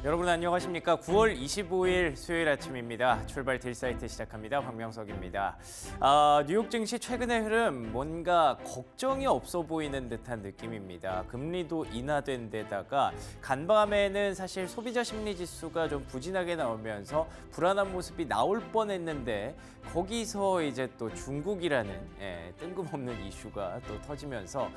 여러분 안녕하십니까? 9월 25일 수요일 아침입니다. 출발 딜사이트 시작합니다. 황명석입니다. 뉴욕 증시 최근의 흐름 뭔가 걱정이 없어 보이는 듯한 느낌입니다. 금리도 인하된 데다가 간밤에는 사실 소비자 심리 지수가 좀 부진하게 나오면서 불안한 모습이 나올 뻔했는데 거기서 이제 또 중국이라는 뜬금없는 이슈가 또 터지면서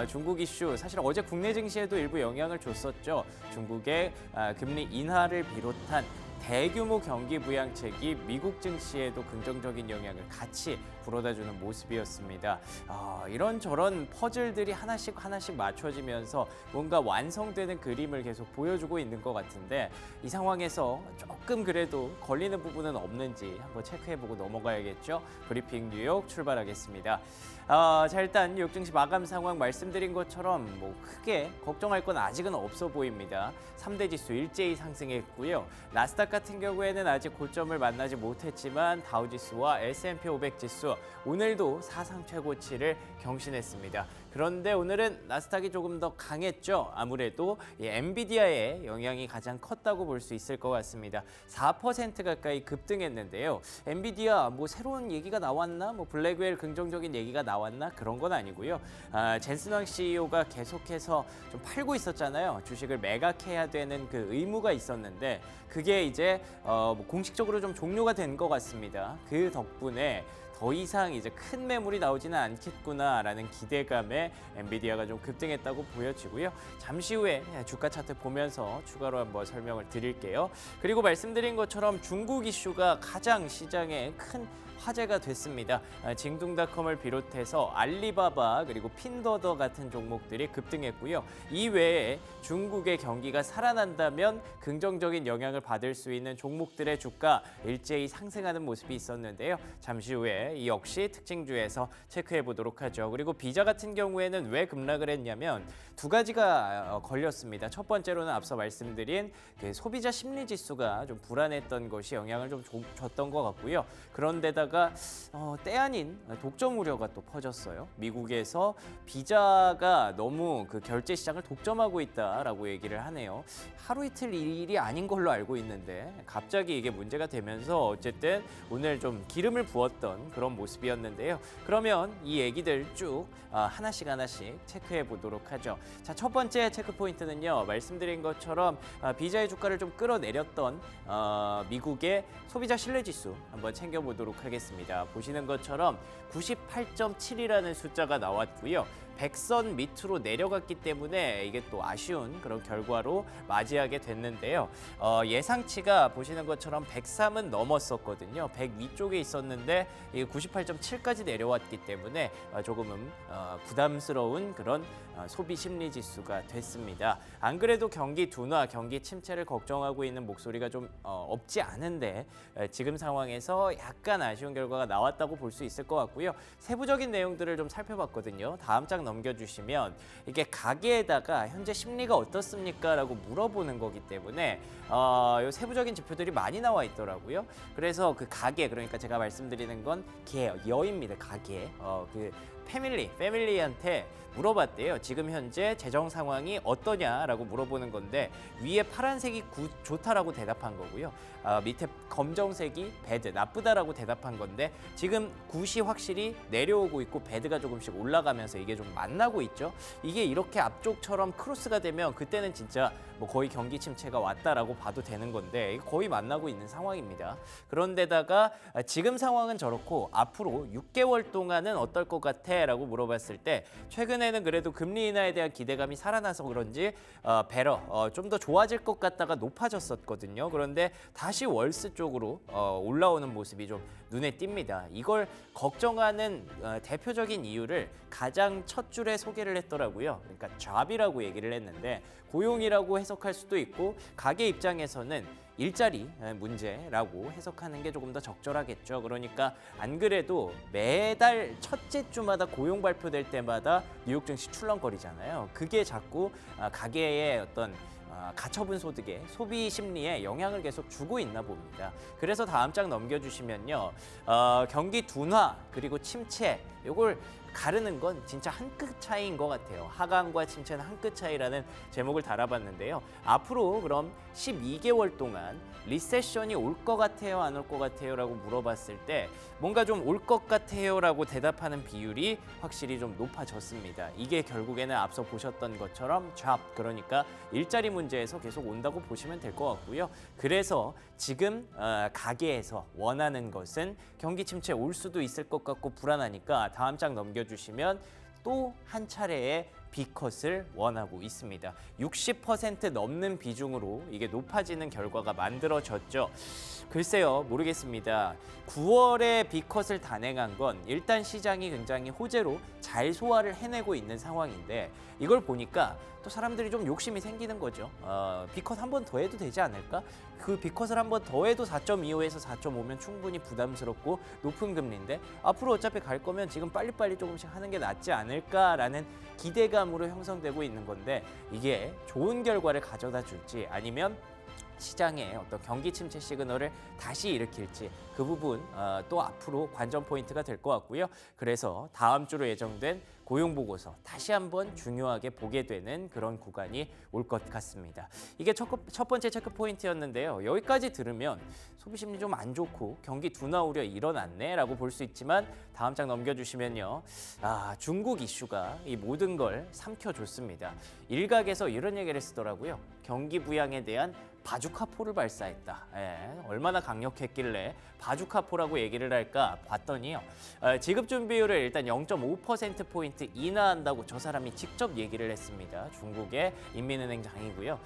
중국 이슈 사실 어제 국내 증시에도 일부 영향을 줬었죠. 중국의 금리 인하를 비롯한 대규모 경기 부양책이 미국 증시에도 긍정적인 영향을 같이 불어다주는 모습이었습니다. 이런저런 퍼즐들이 하나씩 맞춰지면서 뭔가 완성되는 그림을 계속 보여주고 있는 것 같은데 이 상황에서 조금 그래도 걸리는 부분은 없는지 한번 체크해보고 넘어가야겠죠. 브리핑 뉴욕 출발하겠습니다. 자 일단 뉴욕 증시 마감 상황 말씀드린 것처럼 뭐 크게 걱정할 건 아직은 없어 보입니다. 3대 지수 일제히 상승했고요. 나스닥 같은 경우에는 아직 고점을 만나지 못했지만 다우지수와 S&P 500 지수 오늘도 사상 최고치를 경신했습니다. 그런데 오늘은 나스닥이 조금 더 강했죠. 아무래도 엔비디아의 영향이 가장 컸다고 볼 수 있을 것 같습니다. 4% 가까이 급등했는데요. 엔비디아 뭐 새로운 얘기가 나왔나? 뭐 블랙웰 긍정적인 얘기가 나왔나? 그런 건 아니고요. 젠슨 황 CEO가 계속해서 좀 팔고 있었잖아요. 주식을 매각해야 되는 그 의무가 있었는데 그게 이제 공식적으로 좀 종료가 된 것 같습니다. 그 덕분에 더 이상 이제 큰 매물이 나오지는 않겠구나라는 기대감에 엔비디아가 좀 급등했다고 보여지고요. 잠시 후에 주가 차트 보면서 추가로 한번 설명을 드릴게요. 그리고 말씀드린 것처럼 중국 이슈가 가장 시장에 큰 화제가 됐습니다. 징둥닷컴을 비롯해서 알리바바 그리고 핀더더 같은 종목들이 급등했고요. 이외에 중국의 경기가 살아난다면 긍정적인 영향을 받을 수 있는 종목들의 주가 일제히 상승하는 모습이 있었는데요. 잠시 후에 이 역시 특징주에서 체크해 보도록 하죠. 그리고 비자 같은 경우에는 왜 급락을 했냐면 두 가지가 걸렸습니다. 첫 번째로는 앞서 말씀드린 그 소비자 심리 지수가 좀 불안했던 것이 영향을 좀 줬던 것 같고요. 그런데다가 때 아닌 독점 우려가 또 퍼졌어요. 미국에서 비자가 너무 그 결제 시장을 독점하고 있다라고 얘기를 하네요. 하루 이틀 일이 아닌 걸로 알고 있는데 갑자기 이게 문제가 되면서 어쨌든 오늘 좀 기름을 부었던 그런 모습이었는데요. 그러면 이 얘기들 쭉 하나씩 체크해 보도록 하죠. 자, 첫 번째 체크 포인트는요. 말씀드린 것처럼 비자의 주가를 좀 끌어내렸던 미국의 소비자 신뢰 지수 한번 챙겨보도록 하겠습니다. 보시는 것처럼 98.7이라는 숫자가 나왔고요. 100선 밑으로 내려갔기 때문에 이게 또 아쉬운 그런 결과로 맞이하게 됐는데요. 예상치가 보시는 것처럼 103은 넘었었거든요. 100 위쪽에 있었는데 98.7까지 내려왔기 때문에 조금은 부담스러운 그런 소비 심리 지수가 됐습니다. 안 그래도 경기 둔화, 경기 침체를 걱정하고 있는 목소리가 좀 없지 않은데 지금 상황에서 약간 아쉬운 결과가 나왔다고 볼 수 있을 것 같고요. 세부적인 내용들을 좀 살펴봤거든요. 다음 장 넘겨주시면 이게 가계에다가 현재 심리가 어떻습니까? 라고 물어보는 거기 때문에 요 세부적인 지표들이 많이 나와 있더라고요. 그래서 그 가계, 그러니까 제가 말씀드리는 건 여입니다. 가계. 그 패밀리한테 물어봤대요. 지금 현재 재정 상황이 어떠냐라고 물어보는 건데 위에 파란색이 좋다라고 대답한 거고요. 밑에 검정색이 배드, 나쁘다라고 대답한 건데 지금 굿이 확실히 내려오고 있고 배드가 조금씩 올라가면서 이게 좀 만나고 있죠. 이게 이렇게 앞쪽처럼 크로스가 되면 그때는 진짜 뭐 거의 경기 침체가 왔다라고 봐도 되는 건데 거의 만나고 있는 상황입니다. 그런데다가 지금 상황은 저렇고 앞으로 6개월 동안은 어떨 것 같아? 라고 물어봤을 때 최근에는 그래도 금리 인하에 대한 기대감이 살아나서 그런지 좀 더 좋아질 것 같다가 높아졌었거든요. 그런데 다시 월스 쪽으로 올라오는 모습이 좀 눈에 띕니다. 이걸 걱정하는 대표적인 이유를 가장 첫 줄에 소개를 했더라고요. 그러니까 잡이라고 얘기를 했는데 고용이라고 해석할 수도 있고 가게 입장에서는 일자리 문제라고 해석하는 게 조금 더 적절하겠죠. 그러니까 안 그래도 매달 첫째 주마다 고용 발표될 때마다 뉴욕 증시 출렁거리잖아요. 그게 자꾸 가계의 어떤 가처분 소득에 소비 심리에 영향을 계속 주고 있나 봅니다. 그래서 다음 장 넘겨주시면요. 경기 둔화 그리고 침체 이걸 가르는 건 진짜 한 끗 차이인 것 같아요. 하강과 침체는 한 끗 차이라는 제목을 달아봤는데요. 앞으로 그럼 12개월 동안 리세션이 올 것 같아요, 안 올 것 같아요? 라고 물어봤을 때 뭔가 좀 올 것 같아요 라고 대답하는 비율이 확실히 좀 높아졌습니다. 이게 결국에는 앞서 보셨던 것처럼 잡, 그러니까 일자리 문제에서 계속 온다고 보시면 될 것 같고요. 그래서 지금 가계에서 원하는 것은 경기 침체 올 수도 있을 것 같고 불안하니까 다음 장 넘겨주시면 또 한 차례의 B컷을 원하고 있습니다. 60% 넘는 비중으로 이게 높아지는 결과가 만들어졌죠. 글쎄요, 모르겠습니다. 9월에 B컷을 단행한 건 일단 시장이 굉장히 호재로 잘 소화를 해내고 있는 상황인데 이걸 보니까 또 사람들이 좀 욕심이 생기는 거죠. B컷 한 번 더 해도 되지 않을까? 그 B컷을 한 번 더 해도 4.25에서 4.5면 충분히 부담스럽고 높은 금리인데 앞으로 어차피 갈 거면 지금 빨리빨리 조금씩 하는 게 낫지 않을까라는 기대감으로 형성되고 있는 건데 이게 좋은 결과를 가져다 줄지 아니면 시장의 어떤 경기 침체 시그널을 다시 일으킬지 그 부분 또 앞으로 관전 포인트가 될 것 같고요. 그래서 다음 주로 예정된 고용보고서 다시 한번 중요하게 보게 되는 그런 구간이 올 것 같습니다. 이게 첫 번째 체크 포인트였는데요. 여기까지 들으면 소비심리 좀 안 좋고 경기 둔화 우려 일어났네라고 볼 수 있지만 다음 장 넘겨주시면요. 중국 이슈가 이 모든 걸 삼켜줬습니다. 일각에서 이런 얘기를 쓰더라고요. 경기 부양에 대한 바주카포를 발사했다. 얼마나 강력했길래 바주카포라고 얘기를 할까 봤더니요. 지급 준비율을 일단 0.5%포인트 인하한다고 저 사람이 직접 얘기를 했습니다. 중국의 인민은행장이고요.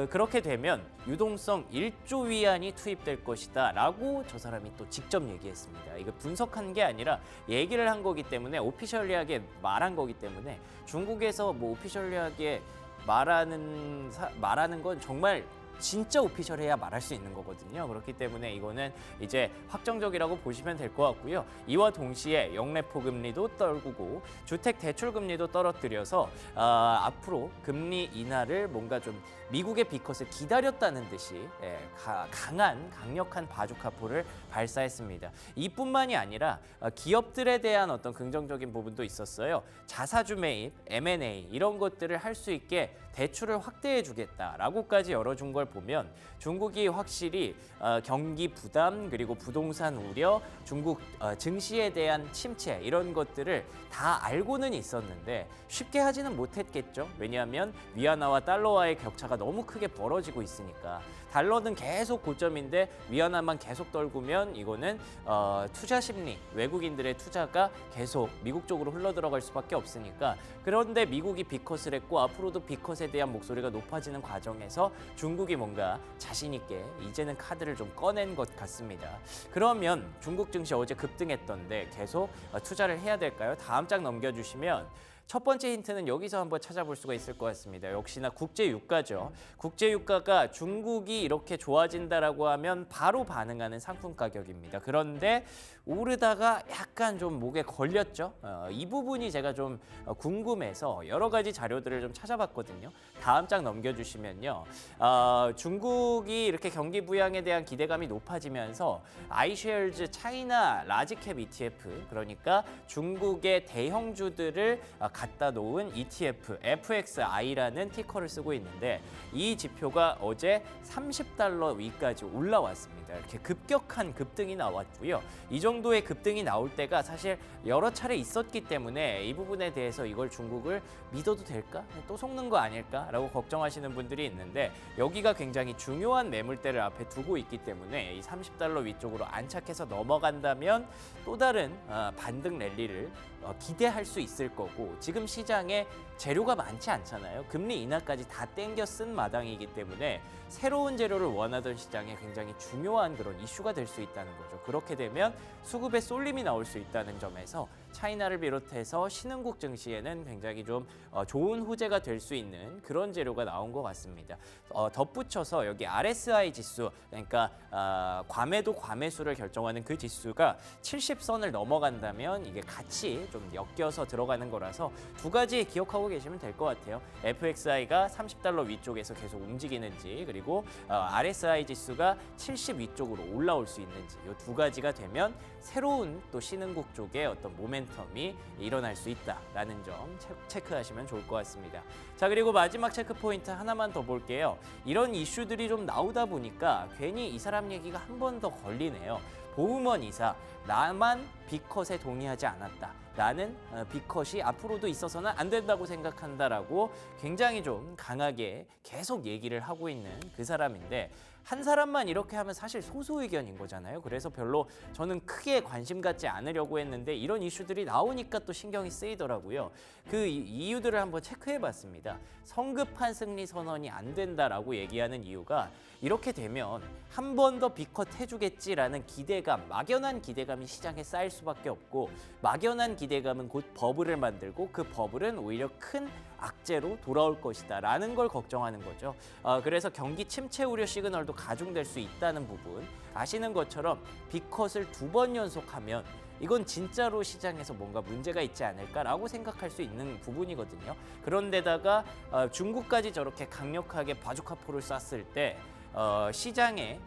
그렇게 되면 유동성 1조 위안이 투입될 것이다 라고 저 사람이 또 직접 얘기했습니다. 이거 분석한 게 아니라 얘기를 한 거기 때문에 오피셜리하게 말한 거기 때문에 중국에서 뭐 오피셜리하게 말하는 건 정말 진짜 오피셜해야 말할 수 있는 거거든요. 그렇기 때문에 이거는 이제 확정적이라고 보시면 될 것 같고요. 이와 동시에 영래포 금리도 떨구고 주택 대출 금리도 떨어뜨려서 앞으로 금리 인하를 뭔가 좀 미국의 B컷을 기다렸다는 듯이 강력한 바주카포를 발사했습니다. 이뿐만이 아니라 기업들에 대한 어떤 긍정적인 부분도 있었어요. 자사주 매입, M&A 이런 것들을 할 수 있게 대출을 확대해 주겠다라고까지 열어준 걸 보면 중국이 확실히 경기 부담 그리고 부동산 우려, 중국 증시에 대한 침체 이런 것들을 다 알고는 있었는데 쉽게 하지는 못했겠죠. 왜냐하면 위안화와 달러와의 격차가 너무 크게 벌어지고 있으니까 달러는 계속 고점인데 위안화만 계속 떨구면 이거는 투자 심리, 외국인들의 투자가 계속 미국 쪽으로 흘러들어갈 수밖에 없으니까 그런데 미국이 B컷을 했고 앞으로도 B컷에 대한 목소리가 높아지는 과정에서 중국이 뭔가 자신 있게 이제는 카드를 좀 꺼낸 것 같습니다. 그러면 중국 증시 어제 급등했던데 계속 투자를 해야 될까요? 다음 장 넘겨주시면 첫 번째 힌트는 여기서 한번 찾아볼 수가 있을 것 같습니다. 역시나 국제유가죠. 국제유가가 중국이 이렇게 좋아진다라고 하면 바로 반응하는 상품 가격입니다. 그런데 오르다가 약간 좀 목에 걸렸죠. 이 부분이 제가 좀 궁금해서 여러 가지 자료들을 좀 찾아봤거든요. 다음 장 넘겨주시면요. 중국이 이렇게 경기 부양에 대한 기대감이 높아지면서 iShares 차이나 라지캡 ETF, 그러니까 중국의 대형주들을 갖다 놓은 ETF, FXI라는 티커를 쓰고 있는데 이 지표가 어제 $30 위까지 올라왔습니다. 이렇게 급격한 급등이 나왔고요. 이 정도의 급등이 나올 때가 사실 여러 차례 있었기 때문에 이 부분에 대해서 이걸 중국을 믿어도 될까? 또 속는 거 아닐까라고 걱정하시는 분들이 있는데 여기가 굉장히 중요한 매물대를 앞에 두고 있기 때문에 이 $30 위쪽으로 안착해서 넘어간다면 또 다른 반등 랠리를 기대할 수 있을 거고 지금 시장에 재료가 많지 않잖아요. 금리 인하까지 다 땡겨 쓴 마당이기 때문에 새로운 재료를 원하던 시장에 굉장히 중요한 그런 이슈가 될 수 있다는 거죠. 그렇게 되면 수급의 쏠림이 나올 수 있다는 점에서 차이나를 비롯해서 신흥국 증시에는 굉장히 좀 좋은 호재가 될 수 있는 그런 재료가 나온 것 같습니다. 덧붙여서 여기 RSI 지수, 그러니까 과매도 과매수를 결정하는 그 지수가 70선을 넘어간다면 이게 같이 좀 엮여서 들어가는 거라서 두 가지 기억하고 하고 계시면 될 것 같아요. FXI가 30달러 위쪽에서 계속 움직이는지 그리고 RSI 지수가 70 위쪽으로 올라올 수 있는지 이 두 가지가 되면 새로운 또 신흥국 쪽에 어떤 모멘텀이 일어날 수 있다라는 점 체크하시면 좋을 것 같습니다. 자, 그리고 마지막 체크 포인트 하나만 더 볼게요. 이런 이슈들이 좀 나오다 보니까 괜히 이 사람 얘기가 한 번 더 걸리네요. 보우먼 이사, 나만 B컷에 동의하지 않았다. 나는 B컷이 앞으로도 있어서는 안 된다고 생각한다라고 굉장히 좀 강하게 계속 얘기를 하고 있는 그 사람인데 한 사람만 이렇게 하면 사실 소수 의견인 거잖아요. 그래서 별로 저는 크게 관심 갖지 않으려고 했는데 이런 이슈들이 나오니까 또 신경이 쓰이더라고요. 그 이유들을 한번 체크해 봤습니다. 성급한 승리 선언이 안 된다라고 얘기하는 이유가 이렇게 되면 한 번 더 B컷 해주겠지라는 기대감, 막연한 기대감이 시장에 쌓일 수밖에 없고 막연한 기대감은 곧 버블을 만들고 그 버블은 오히려 큰 악재로 돌아올 것이다 라는 걸 걱정하는 거죠. 그래서 경기 침체 우려 시그널도 가중될 수 있다는 부분 아시는 것처럼 B컷을 2번 연속하면 이건 진짜로 시장에서 뭔가 문제가 있지 않을까라고 생각할 수 있는 부분이거든요. 그런데다가 중국까지 저렇게 강력하게 바주카포를 쐈을 때 시장에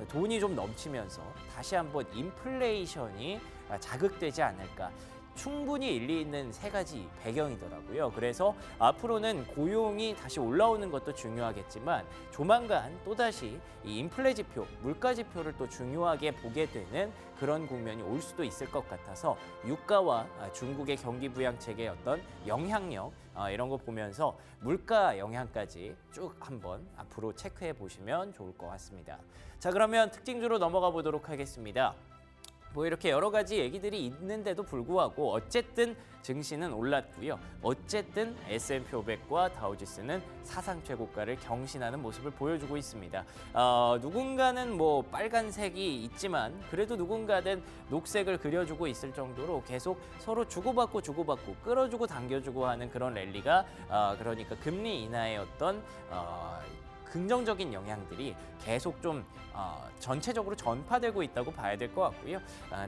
돈이 좀 넘치면서 다시 한번 인플레이션이 자극되지 않을까. 충분히 일리 있는 세 가지 배경이더라고요. 그래서 앞으로는 고용이 다시 올라오는 것도 중요하겠지만 조만간 또다시 이 인플레 지표, 물가 지표를 또 중요하게 보게 되는 그런 국면이 올 수도 있을 것 같아서 유가와 중국의 경기 부양책의 어떤 영향력 이런 거 보면서 물가 영향까지 쭉 한번 앞으로 체크해 보시면 좋을 것 같습니다. 자, 그러면 특징주로 넘어가 보도록 하겠습니다. 뭐 이렇게 여러 가지 얘기들이 있는데도 불구하고 어쨌든 증시는 올랐고요. 어쨌든 S&P 500과 다우지수는 사상 최고가를 경신하는 모습을 보여주고 있습니다. 누군가는 뭐 빨간색이 있지만 그래도 누군가는 녹색을 그려주고 있을 정도로 계속 서로 주고받고 끌어주고 당겨주고 하는 그런 랠리가 그러니까 금리 인하의 어떤 긍정적인 영향들이 계속 좀 전체적으로 전파되고 있다고 봐야 될 것 같고요.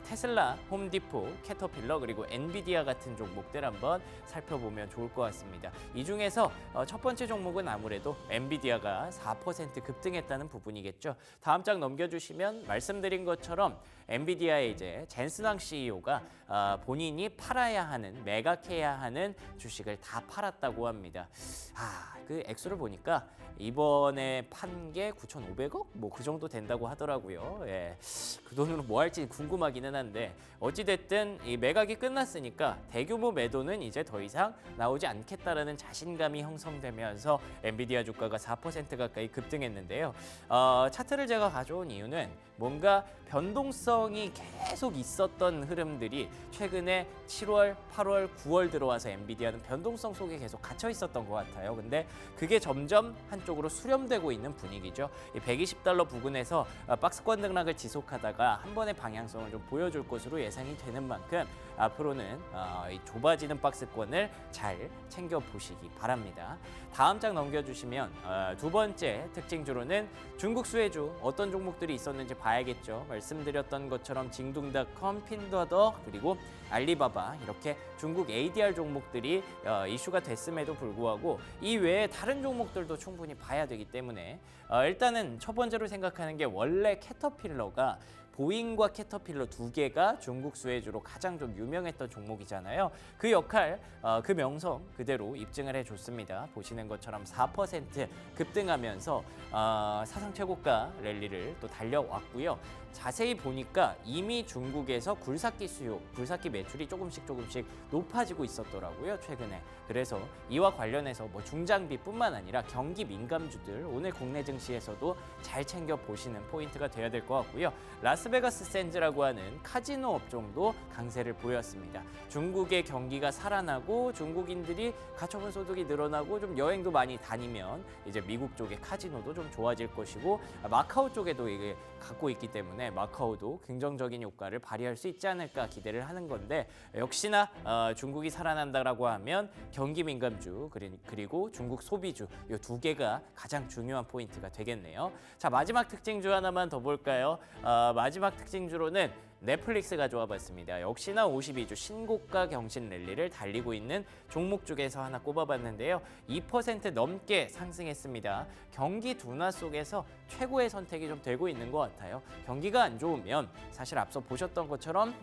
테슬라, 홈디포, 캐터필러 그리고 엔비디아 같은 종목들 한번 살펴보면 좋을 것 같습니다. 이 중에서 첫 번째 종목은 아무래도 엔비디아가 4% 급등했다는 부분이겠죠. 다음 장 넘겨주시면 말씀드린 것처럼 엔비디아의 이제 젠슨 황 CEO가 본인이 팔아야 하는 매각해야 하는 주식을 다 팔았다고 합니다. 그 액수를 보니까 이번에 판 게 9,500억? 뭐 그 정도 된다고 하더라고요. 예. 그 돈으로 뭐 할지 궁금하기는 한데 어찌됐든 이 매각이 끝났으니까 대규모 매도는 이제 더 이상 나오지 않겠다라는 자신감이 형성되면서 엔비디아 주가가 4% 가까이 급등했는데요. 차트를 제가 가져온 이유는 뭔가 변동성이 계속 있었던 흐름들이 최근에 7월, 8월, 9월 들어와서 엔비디아는 변동성 속에 계속 갇혀 있었던 것 같아요. 근데 그게 점점 한쪽으로 수렴되고 있는 분위기죠. 이 120달러 부근에서 박스권 등락을 지속하다가 한 번의 방향성을 좀 보여줄 것으로 예상이 되는 만큼 앞으로는 이 좁아지는 박스권을 잘 챙겨보시기 바랍니다. 다음 장 넘겨주시면 두 번째 특징주로는 중국 수혜주 어떤 종목들이 있었는지 봐야겠죠. 말씀드렸던 것처럼 징둥닷컴, 핀더더 그리고 알리바바 이렇게 중국 ADR 종목들이 이슈가 됐음에도 불구하고 이 외에 다른 종목들도 충분히 봐야 되기 때문에 일단은 첫 번째로 생각하는 게 원래 캐터필러가 보잉과 캐터필러 두 개가 중국 수혜주로 가장 좀 유명했던 종목이잖아요. 그 역할, 그 명성 그대로 입증을 해줬습니다. 보시는 것처럼 4% 급등하면서 사상 최고가 랠리를 또 달려왔고요. 자세히 보니까 이미 중국에서 굴삭기 수요, 굴삭기 매출이 조금씩 높아지고 있었더라고요, 최근에. 그래서 이와 관련해서 뭐 중장비뿐만 아니라 경기 민감주들 오늘 국내 증시에서도 잘 챙겨 보시는 포인트가 돼야 될 것 같고요. 라스베가스 샌즈라고 하는 카지노 업종도 강세를 보였습니다. 중국의 경기가 살아나고 중국인들이 가처분 소득이 늘어나고 좀 여행도 많이 다니면 이제 미국 쪽의 카지노도 좀 좋아질 것이고 마카오 쪽에도 이게 갖고 있기 때문에 마카오도 긍정적인 효과를 발휘할 수 있지 않을까 기대를 하는 건데 역시나 중국이 살아난다라고 하면 경기 민감주 그리고 중국 소비주 이 두 개가 가장 중요한 포인트가 되겠네요. 자, 마지막 특징주 하나만 더 볼까요? 마지막 마지막 특징주로는 넷플릭스 가져와 봤습니다. 역시나 52주 신고가 경신 랠리를 달리고 있는 종목 중에서 하나 꼽아봤는데요. 2% 넘게 상승했습니다. 경기 둔화 속에서 최고의 선택이 좀 되고 있는 것 같아요. 경기가 안 좋으면 사실 앞서 보셨던 것처럼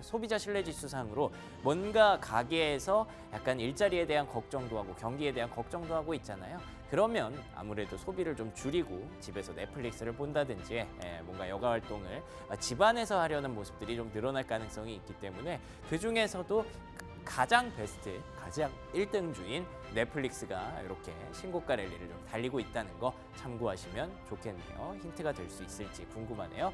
소비자 신뢰지수상으로 뭔가 가게에서 약간 일자리에 대한 걱정도 하고 경기에 대한 걱정도 하고 있잖아요. 그러면 아무래도 소비를 좀 줄이고 집에서 넷플릭스를 본다든지 뭔가 여가 활동을 집안에서 하려는 모습들이 좀 늘어날 가능성이 있기 때문에 그중에서도 가장 베스트, 가장 1등주인 넷플릭스가 이렇게 신고가 랠리를 좀 달리고 있다는 거 참고하시면 좋겠네요. 힌트가 될 수 있을지 궁금하네요.